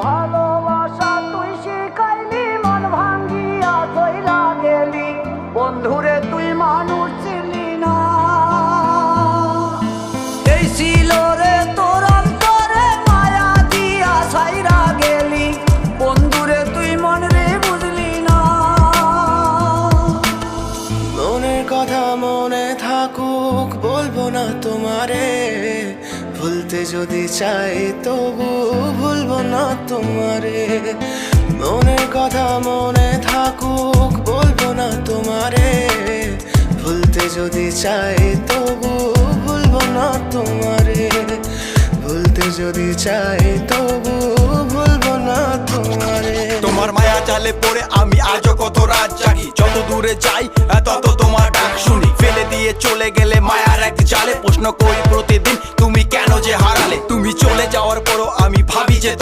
ভালোবাসা তুই শিখাইলি, মন ভাঙ্গিয়া চইলা গেলি, বন্ধুরে তুই মানুষ ছিলি না। এই ছিল রে তোর অন্তরে মায়া দিয়া ছাইরা গেলি, বন্ধুরে তুই মন রে বুঝলি না। মনের কথা মনে থাকুক বলবো না তোমারে, ভুলতে যদি চাই তবু ভুলবো না তোমারে। মনের কথা মনে থাকুক বলবো না তোমারে, ভুলতে যদি চাই তবু ভুলবো না তোমারে। ভুলতে যদি চাই তবু ভুলবো না তোমারে। তোমার মায়া জালে পড়ে আমি আজও কত রাত জাগি, যত দূরে যাই তত তোমার ডাক শুনি। ফেলে দিয়ে চলে গেলে মায়ার এক জালে, প্রশ্ন করি প্রতিদিন তুমি কেন যে হারালে। তুমি চলে যাওয়ার পরও আমি ভাবি যে